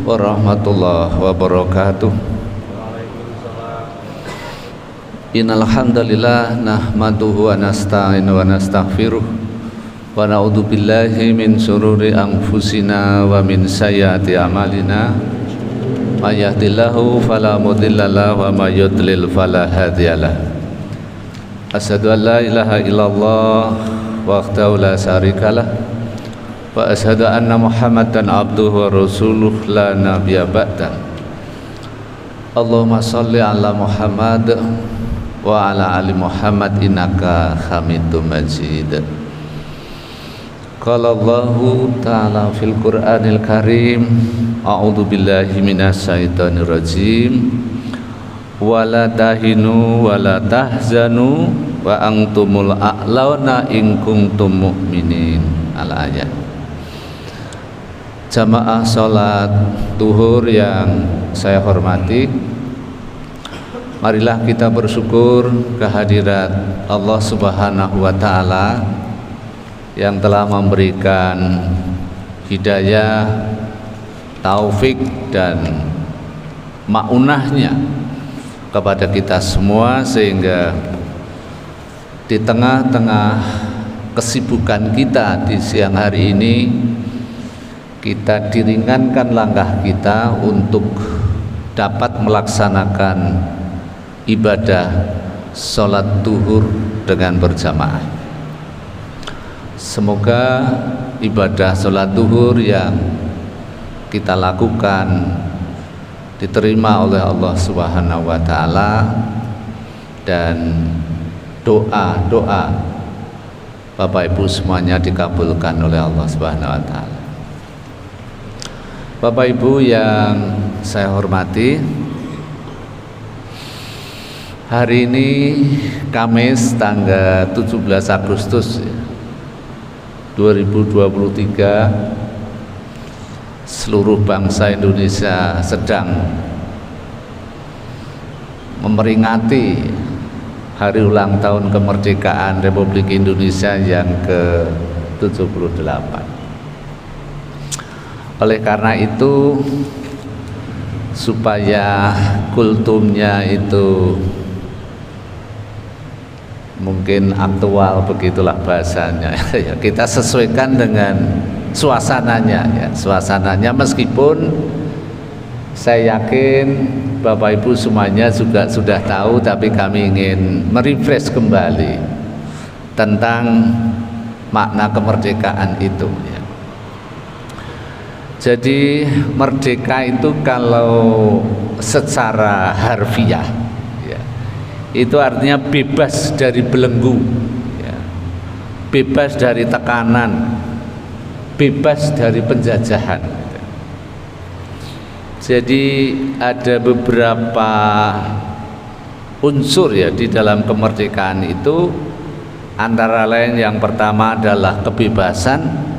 warahmatullahi wabarakatuh. Innal hamdalillah nahmaduhu wa nasta'inu wa nastaghfiruh wa na'udzu billahi min syururi anfusina wa min sayyiati a'malina. May yahdihillahu fala mudhillalah wa may yudlil fala hadiyalah. Asyhadu an la ilaha illallah wahdahu la syarikalah wa asyhadu anna Muhammadan abduhu wa rasuluh la nabiyya ba'da. Allahumma shalli ala Muhammad wa ala ali Muhammad innaka Hamidum Majid. Qala Allahu ta'ala fil Qur'anil Karim, a'udzu billahi minasyaitonir rajim. Wala tahinu wala tahzanu wa antumul a'launa in kuntum mu'minin. Al-ayat. Jamaah salat duhur yang saya hormati, marilah kita bersyukur kehadirat Allah Subhanahu wa ta'ala yang telah memberikan hidayah, taufik dan maunahnya kepada kita semua, sehingga di tengah-tengah kesibukan kita di siang hari ini kita diringankan langkah kita untuk dapat melaksanakan ibadah sholat duhur dengan berjamaah. Semoga ibadah sholat duhur yang kita lakukan diterima oleh Allah Subhanahu wa ta'ala, dan doa-doa Bapak Ibu semuanya dikabulkan oleh Allah Subhanahu wa ta'ala. Bapak Ibu yang saya hormati, hari ini Kamis tanggal 17 Agustus 2023, seluruh bangsa Indonesia sedang memperingati hari ulang tahun kemerdekaan Republik Indonesia yang ke-78. Oleh karena itu, supaya kultumnya itu mungkin aktual, begitulah bahasanya, kita sesuaikan dengan suasananya, ya, suasananya. Meskipun saya yakin Bapak Ibu semuanya juga sudah tahu, tapi kami ingin merefresh kembali tentang makna kemerdekaan itu, ya. Jadi merdeka itu kalau secara harfiah, ya, itu artinya bebas dari belenggu, ya, bebas dari tekanan, bebas dari penjajahan. Jadi ada beberapa unsur, ya, di dalam kemerdekaan itu, antara lain yang pertama adalah kebebasan,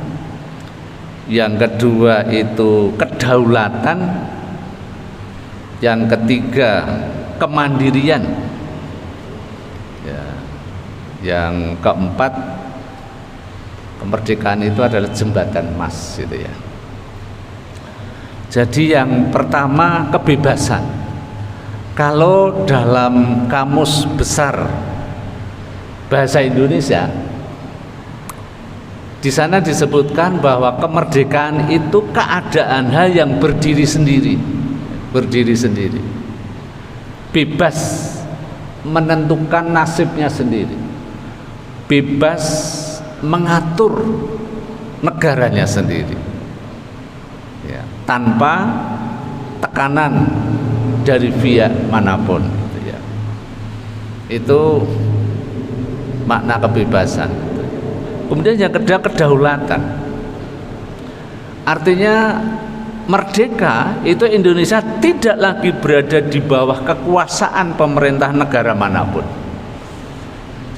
yang kedua itu kedaulatan, yang ketiga kemandirian, ya, yang keempat kemerdekaan itu adalah jembatan emas, gitu ya. Jadi yang pertama kebebasan. Kalau dalam kamus besar bahasa Indonesia, di sana disebutkan bahwa kemerdekaan itu keadaan hal yang berdiri sendiri, bebas menentukan nasibnya sendiri, bebas mengatur negaranya sendiri, ya, tanpa tekanan dari pihak manapun, ya. Itu makna kebebasan. Kemudian yang kedua kedaulatan, artinya merdeka itu Indonesia tidak lagi berada di bawah kekuasaan pemerintah negara manapun.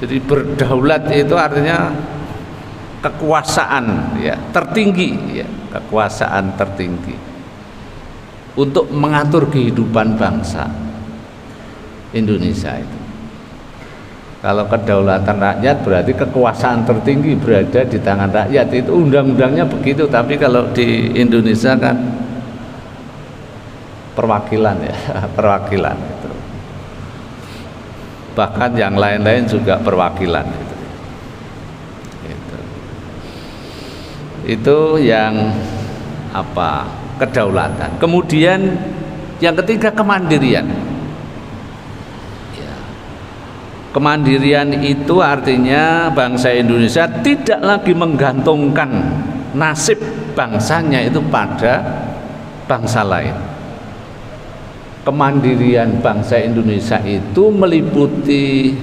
Jadi berdaulat itu artinya kekuasaan, ya, tertinggi, ya, kekuasaan tertinggi untuk mengatur kehidupan bangsa Indonesia itu. Kalau kedaulatan rakyat berarti kekuasaan tertinggi berada di tangan rakyat, itu undang-undangnya begitu. Tapi kalau di Indonesia kan perwakilan ya, perwakilan itu. Bahkan yang lain-lain juga perwakilan itu. Itu yang apa? Kedaulatan. Kemudian yang ketiga kemandirian. Ya. Kemandirian itu artinya bangsa Indonesia tidak lagi menggantungkan nasib bangsanya itu pada bangsa lain. Kemandirian bangsa Indonesia itu meliputi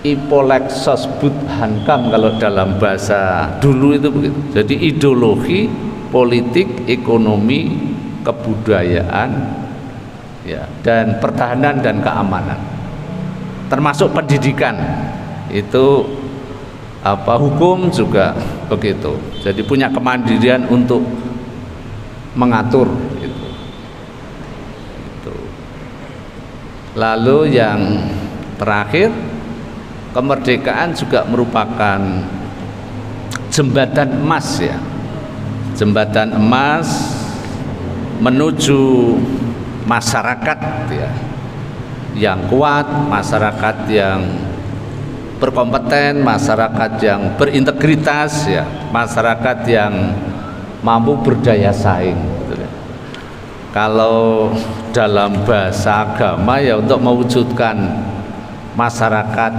ipolexos hankam kalau dalam bahasa dulu itu begitu. Jadi ideologi, politik, ekonomi, kebudayaan, ya, dan pertahanan dan keamanan, termasuk pendidikan. Itu apa, hukum juga begitu. Jadi punya kemandirian untuk mengatur itu. Lalu yang terakhir, kemerdekaan juga merupakan jembatan emas ya, jembatan emas menuju masyarakat ya, yang kuat, masyarakat yang berkompeten, masyarakat yang berintegritas ya, masyarakat yang mampu berdaya saing gitu ya. Kalau dalam bahasa agama ya, untuk mewujudkan masyarakat,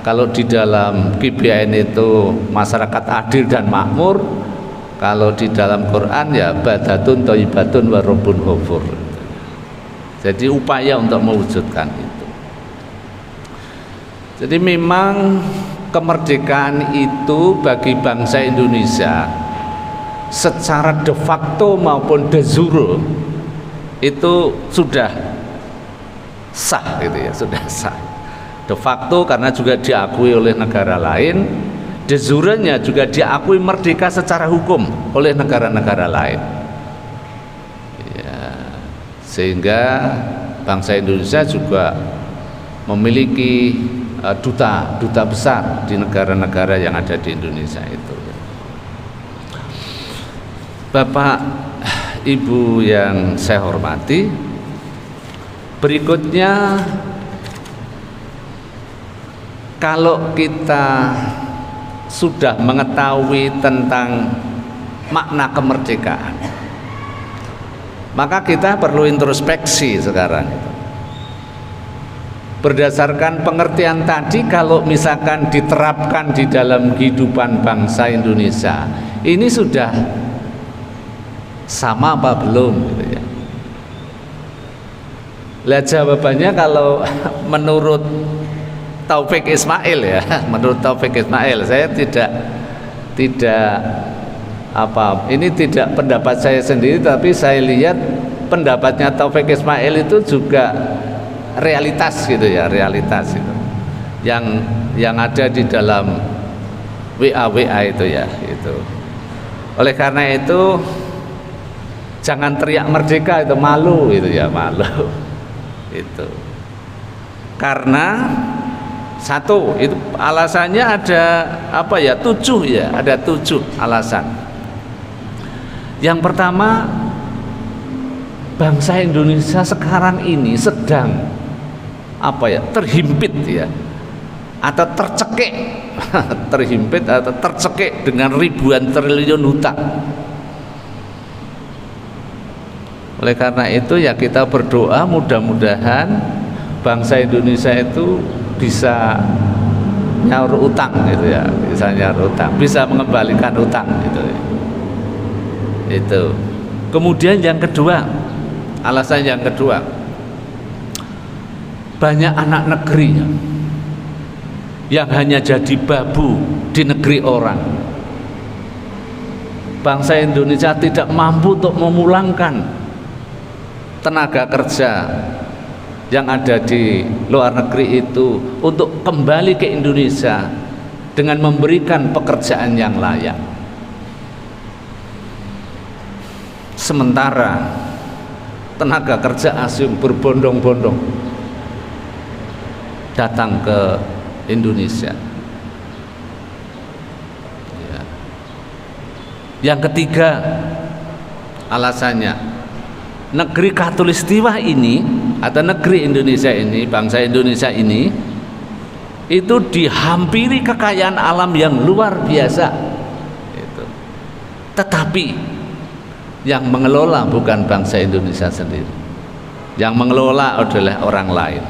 kalau di dalam GBN itu masyarakat adil dan makmur, kalau di dalam Quran ya badatun thayyibatun wa rabbun ghafur. Jadi upaya untuk mewujudkan itu. Jadi memang kemerdekaan itu bagi bangsa Indonesia secara de facto maupun de jure itu sudah sah gitu ya, sudah sah. De facto karena juga diakui oleh negara lain, de jure-nya juga diakui merdeka secara hukum oleh negara-negara lain. Ya, sehingga bangsa Indonesia juga memiliki duta besar di negara-negara yang ada di Indonesia itu. Bapak Ibu yang saya hormati, berikutnya kalau kita sudah mengetahui tentang makna kemerdekaan, maka kita perlu introspeksi sekarang. Berdasarkan pengertian tadi, kalau misalkan diterapkan di dalam kehidupan bangsa Indonesia, ini sudah sama apa belum gitu ya. Lihat jawabannya kalau menurut Taufik Ismail ya, menurut Taufik Ismail, saya tidak apa, ini tidak pendapat saya sendiri, tapi saya lihat pendapatnya Taufik Ismail itu juga realitas gitu ya, realitas itu yang ada di dalam WA itu ya, itu. Oleh karena itu jangan teriak merdeka, itu malu itu ya, malu itu. Karena satu, itu alasannya ada apa ya, 7 ya, ada 7 alasan. Yang pertama, bangsa Indonesia sekarang ini sedang apa ya, terhimpit ya, atau tercekik terhimpit atau tercekik dengan ribuan triliun hutang. Oleh karena itu ya, kita berdoa mudah-mudahan bangsa Indonesia itu bisa nyaur utang gitu ya, bisa nyaur utang, bisa mengembalikan utang gitu ya. Itu. Kemudian yang kedua, alasan yang kedua, banyak anak negeri yang hanya jadi babu di negeri orang. Bangsa Indonesia tidak mampu untuk memulangkan tenaga kerja yang ada di luar negeri itu untuk kembali ke Indonesia dengan memberikan pekerjaan yang layak. Sementara tenaga kerja asing berbondong-bondong datang ke Indonesia. Yang ketiga alasannya, negeri Khatulistiwa ini atau negeri Indonesia ini, bangsa Indonesia ini itu dihampiri kekayaan alam yang luar biasa. Tetapi yang mengelola bukan bangsa Indonesia sendiri, yang mengelola adalah orang lain.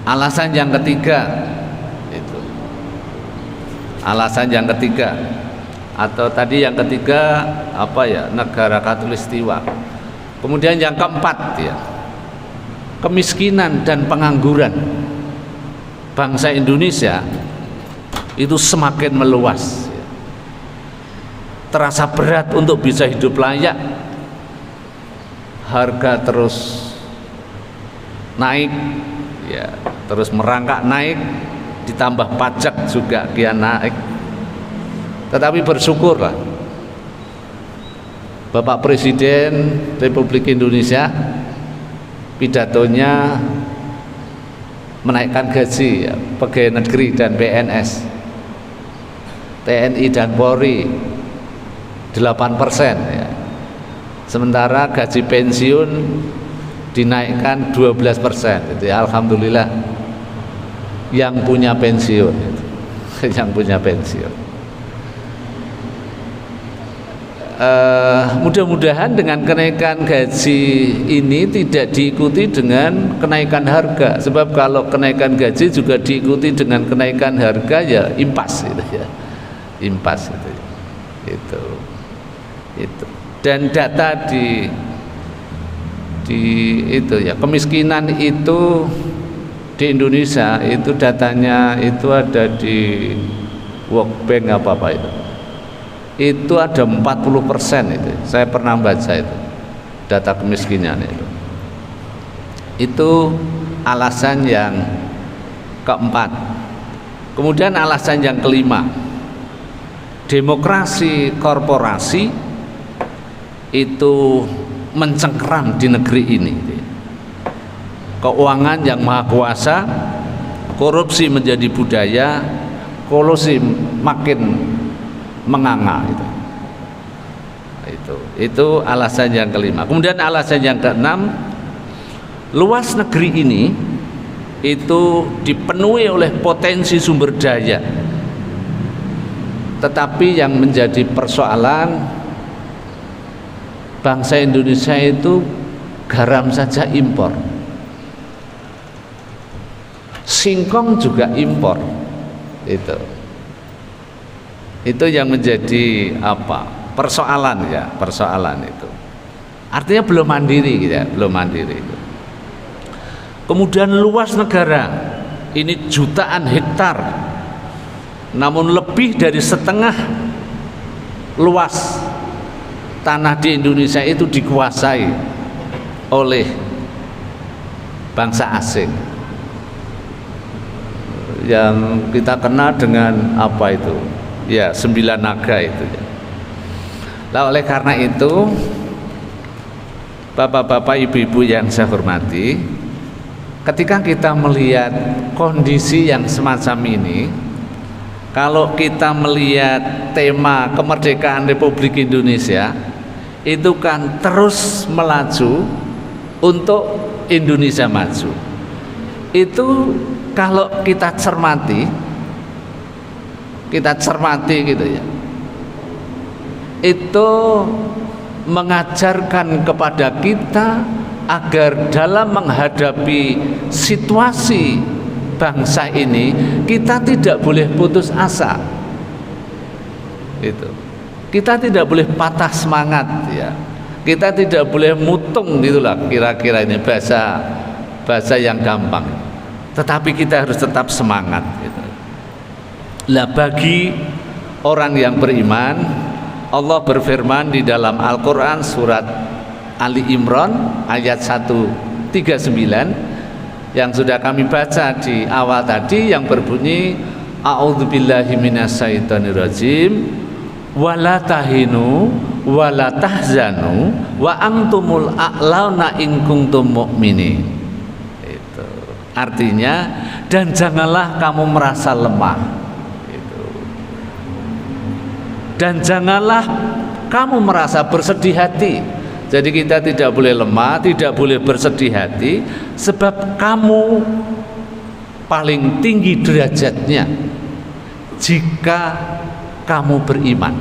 Alasan yang ketiga itu, alasan yang ketiga atau tadi yang ketiga apa ya, negara Khatulistiwa. Kemudian yang keempat ya, kemiskinan dan pengangguran bangsa Indonesia itu semakin meluas. Terasa berat untuk bisa hidup layak, harga terus naik ya, terus merangkak naik, ditambah pajak juga kian naik. Tetapi bersyukurlah Bapak Presiden Republik Indonesia pidatonya menaikkan gaji ya, pegawai negeri dan PNS, TNI dan Polri 8% ya. Sementara gaji pensiun dinaikkan 12%. Jadi alhamdulillah yang punya pensiun itu. Yang punya pensiun. Mudah-mudahan dengan kenaikan gaji ini tidak diikuti dengan kenaikan harga. Sebab kalau kenaikan gaji juga diikuti dengan kenaikan harga ya impas gitu ya. Impas itu. Itu. Dan data di itu ya, kemiskinan itu di Indonesia itu datanya itu ada di World Bank apa itu ada 40% itu. Saya pernah baca itu data kemiskinan itu alasan yang keempat. Kemudian alasan yang kelima, demokrasi korporasi itu mencengkeram di negeri ini. Keuangan yang maha kuasa, korupsi menjadi budaya, kolusi makin menganga itu alasan yang kelima. Kemudian alasan yang keenam, luas negeri ini itu dipenuhi oleh potensi sumber daya, tetapi yang menjadi persoalan bangsa Indonesia itu garam saja impor, singkong juga impor. Itu yang menjadi apa, persoalan ya, persoalan itu. Artinya belum mandiri gitu ya, belum mandiri itu. Kemudian luas negara ini jutaan hektar, namun lebih dari setengah luas tanah di Indonesia itu dikuasai oleh bangsa asing yang kita kenal dengan apa itu ya, 9 naga itu ya. Nah, oleh karena itu bapak-bapak, ibu-ibu yang saya hormati, ketika kita melihat kondisi yang semacam ini, kalau kita melihat tema kemerdekaan Republik Indonesia itu kan terus melaju untuk Indonesia maju. Itu kalau kita cermati gitu ya, itu mengajarkan kepada kita agar dalam menghadapi situasi bangsa ini kita tidak boleh putus asa. Kita tidak boleh patah semangat ya. Kita tidak boleh mutung gitulah, kira-kira ini bahasa yang gampang. Tetapi kita harus tetap semangat gitu. Lah bagi orang yang beriman, Allah berfirman di dalam Al-Qur'an surat Ali Imran ayat 139 yang sudah kami baca di awal tadi, yang berbunyi a'udzubillahi minasyaitonirrajim wala tahinu wala tahzanu wa antumul a'launa in kuntum mu'minin. Itu artinya, dan janganlah kamu merasa lemah. Dan janganlah kamu merasa bersedih hati. Jadi kita tidak boleh lemah, tidak boleh bersedih hati, sebab kamu paling tinggi derajatnya jika kamu beriman.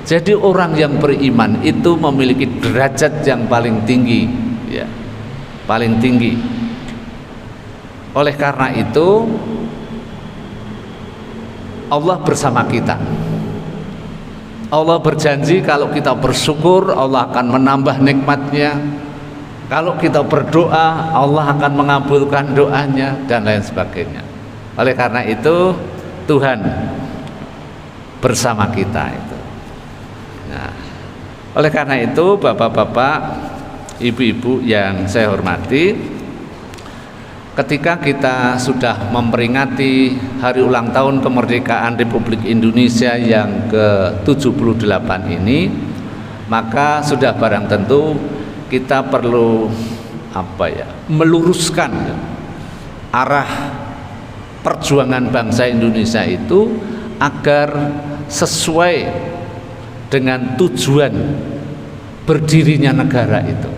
Jadi orang yang beriman itu memiliki derajat yang paling tinggi, ya, paling tinggi. Oleh karena itu Allah bersama kita. Allah berjanji kalau kita bersyukur Allah akan menambah nikmatnya. Kalau kita berdoa Allah akan mengabulkan doanya dan lain sebagainya. Oleh karena itu Tuhan bersama kita itu. Nah, oleh karena itu bapak-bapak, ibu-ibu yang saya hormati, ketika kita sudah memperingati hari ulang tahun kemerdekaan Republik Indonesia yang ke-78 ini, maka sudah barang tentu kita perlu meluruskan arah perjuangan bangsa Indonesia itu agar sesuai dengan tujuan berdirinya negara itu.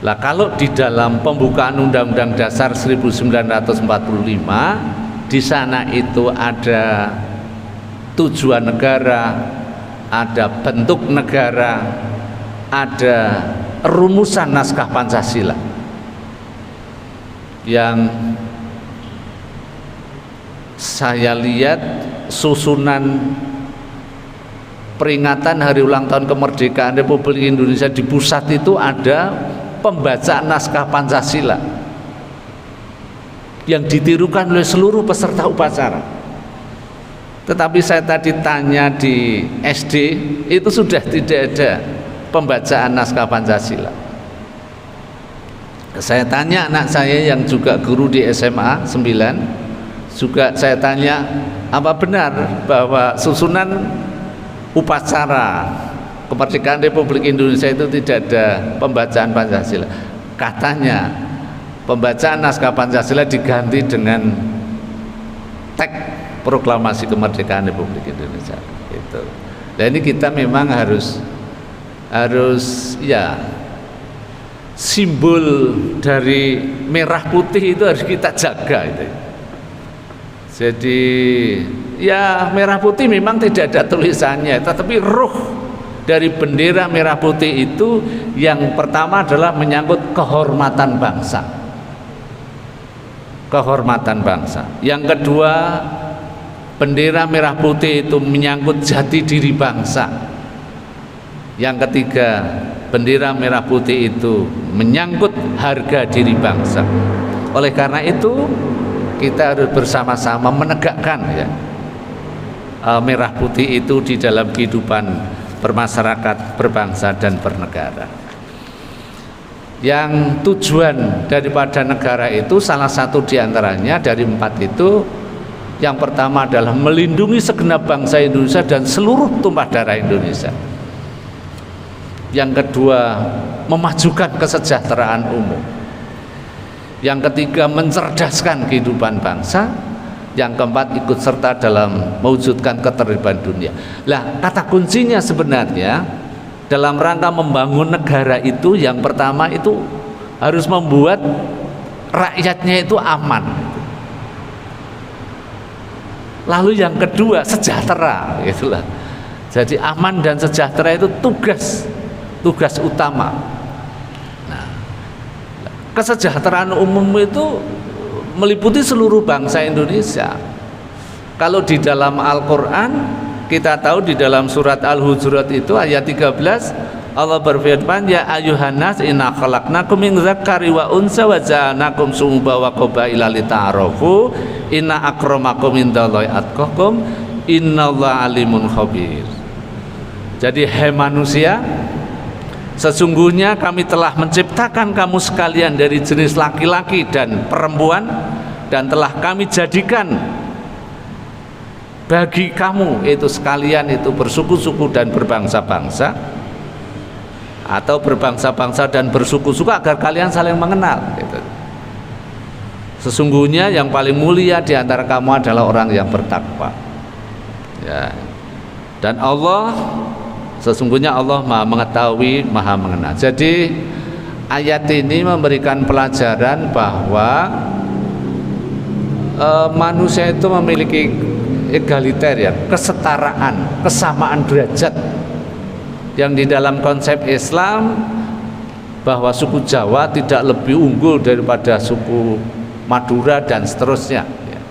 Lah kalau di dalam pembukaan Undang-Undang Dasar 1945 di sana itu ada tujuan negara, ada bentuk negara, ada rumusan naskah Pancasila yang saya lihat susunan peringatan hari ulang tahun kemerdekaan Republik Indonesia di pusat itu ada pembacaan naskah Pancasila yang ditirukan oleh seluruh peserta upacara. Tetapi saya tadi tanya di SD itu sudah tidak ada pembacaan naskah Pancasila. Saya tanya anak saya yang juga guru di SMA 9, juga saya tanya apa benar bahwa susunan upacara kemerdekaan Republik Indonesia itu tidak ada pembacaan Pancasila. Katanya pembacaan naskah Pancasila diganti dengan teks proklamasi kemerdekaan Republik Indonesia itu. Dan ini kita memang harus ya, simbol dari merah putih itu harus kita jaga itu. Jadi ya merah putih memang tidak ada tulisannya, tetapi ruh dari bendera merah putih itu yang pertama adalah menyangkut kehormatan bangsa. Kehormatan bangsa. Yang kedua, bendera merah putih itu menyangkut jati diri bangsa. Yang ketiga, bendera merah putih itu menyangkut harga diri bangsa. Oleh karena itu kita harus bersama-sama menegakkan ya, merah putih itu di dalam kehidupan bermasyarakat, berbangsa dan bernegara. Yang tujuan daripada negara itu salah satu diantaranya dari 4 itu, yang pertama adalah melindungi segenap bangsa Indonesia dan seluruh tumpah darah Indonesia. Yang kedua, memajukan kesejahteraan umum. Yang ketiga, mencerdaskan kehidupan bangsa. Yang keempat, ikut serta dalam mewujudkan ketertiban dunia. Lah, kata kuncinya sebenarnya dalam rangka membangun negara itu, yang pertama itu harus membuat rakyatnya itu aman. Lalu yang kedua, sejahtera, gitulah. Jadi aman dan sejahtera itu tugas utama. Nah, kesejahteraan umum itu meliputi seluruh bangsa Indonesia. Kalau di dalam Al-Quran kita tahu di dalam surat Al-Hujurat itu ayat 13 Allah berfirman, ya ayuhan nas inna khalaqnakum min dzakari wa unsa wa ja'alnakum syu'uban wa qabaila lita'arafu inna akramakum indallahi atqakum innallaha alimun khabir. Jadi hai manusia, sesungguhnya kami telah menciptakan kamu sekalian dari jenis laki-laki dan perempuan, dan telah kami jadikan bagi kamu itu sekalian itu bersuku-suku dan berbangsa-bangsa, atau berbangsa-bangsa dan bersuku-suku agar kalian saling mengenal gitu. Sesungguhnya yang paling mulia di antara kamu adalah orang yang bertakwa ya. Dan Allah, sesungguhnya Allah Maha mengetahui, Maha mengenal. Jadi ayat ini memberikan pelajaran bahwa manusia itu memiliki egaliter, ya, kesetaraan, kesamaan derajat, yang di dalam konsep Islam bahwa suku Jawa tidak lebih unggul daripada suku Madura dan seterusnya, ya.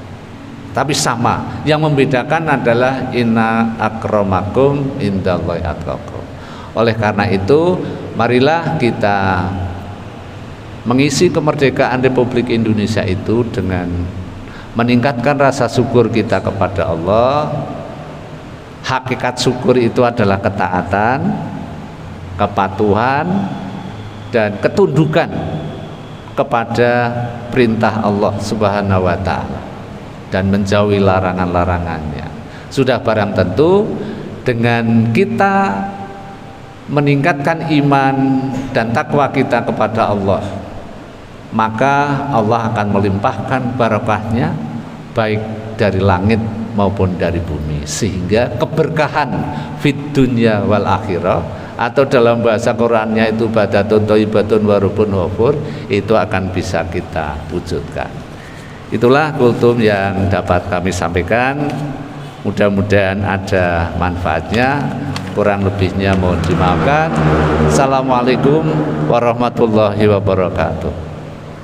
Tapi sama, yang membedakan adalah inna akramakum indallahi atqakum. Oleh karena itu, marilah kita mengisi kemerdekaan Republik Indonesia itu dengan meningkatkan rasa syukur kita kepada Allah. Hakikat syukur itu adalah ketaatan, kepatuhan, dan ketundukan kepada perintah Allah Subhanahu wa Ta'ala, dan menjauhi larangan-larangannya. Sudah barang tentu dengan kita meningkatkan iman dan takwa kita kepada Allah, maka Allah akan melimpahkan barokahnya baik dari langit maupun dari bumi, sehingga keberkahan fid dunya wal akhirah, atau dalam bahasa Qur'annya itu badatun thayyibatun wa rabbun ghafur, itu akan bisa kita wujudkan. Itulah kultum yang dapat kami sampaikan. Mudah-mudahan ada manfaatnya. Kurang lebihnya mohon dimaafkan. Assalamualaikum warahmatullahi wabarakatuh.